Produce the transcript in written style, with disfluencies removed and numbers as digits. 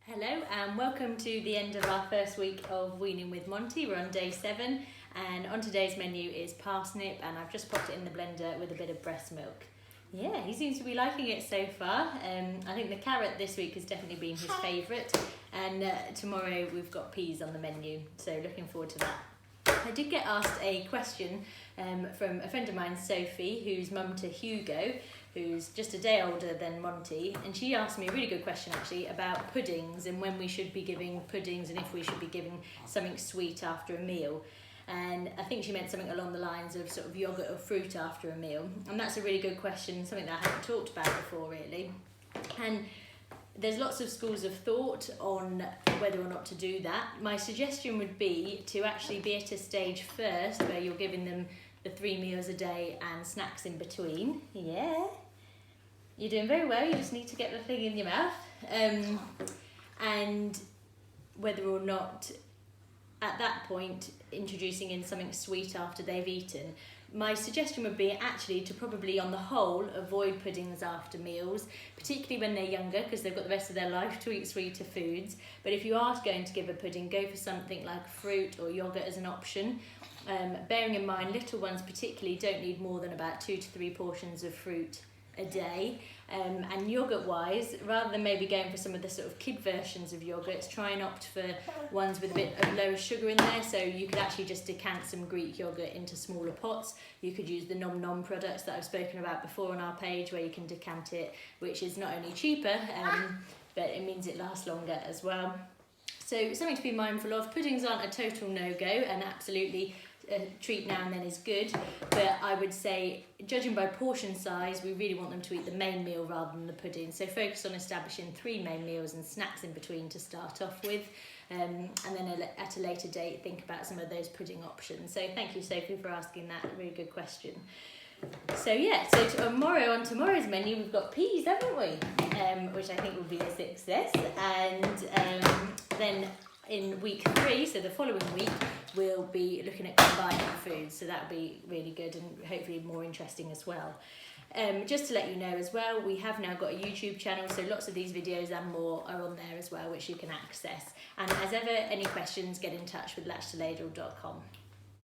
Hello and welcome to the end of our first week of Weaning with Monty. We're on day 7 and on today's menu is parsnip, and I've just popped it in the blender with a bit of breast milk. Yeah, he seems to be liking it so far. I think the carrot this week has definitely been his favourite, and tomorrow we've got peas on the menu, so looking forward to that. I did get asked a question from a friend of mine, Sophie, who's mum to Hugo, who's just a day older than Monty, and she asked me a really good question actually about puddings and when we should be giving puddings and if we should be giving something sweet after a meal. And I think she meant something along the lines of sort of yoghurt or fruit after a meal, and that's a really good question, something that I haven't talked about before really. And there's lots of schools of thought on whether or not to do that. My suggestion would be to actually be at a stage first where you're giving them the 3 meals a day and snacks in between. Yeah, you're doing very well, you just need to get the thing in your mouth. And whether or not at that point introducing in something sweet after they've eaten. My suggestion would be actually to probably on the whole avoid puddings after meals, particularly when they're younger because they've got the rest of their life to eat sweeter foods. But if you are going to give a pudding, go for something like fruit or yoghurt as an option. Bearing in mind little ones particularly don't need more than about 2 to 3 portions of fruit a day. And yoghurt wise, rather than maybe going for some of the sort of kid versions of yogurts, try and opt for ones with a bit of lower sugar in there. So you could actually just decant some Greek yogurt into smaller pots. You could use the Nom Nom products that I've spoken about before on our page, where you can decant it, which is not only cheaper, but it means it lasts longer as well. So something to be mindful of. Puddings aren't a total no-go, and absolutely a treat now and then is good, but I would say, judging by portion size, we really want them to eat the main meal rather than the pudding. So focus on establishing 3 main meals and snacks in between to start off with, and then at a later date think about some of those pudding options. So thank you, Sophie, for asking that really good question. So yeah, so on tomorrow's menu we've got peas, haven't we? Which I think will be a success, and then in week 3, so the following week, we'll be looking at combining foods, so that'll be really good and hopefully more interesting as well. Just to let you know as well, we have now got a YouTube channel, so lots of these videos and more are on there as well, which you can access. And as ever, any questions, get in touch with latchtoladle.com.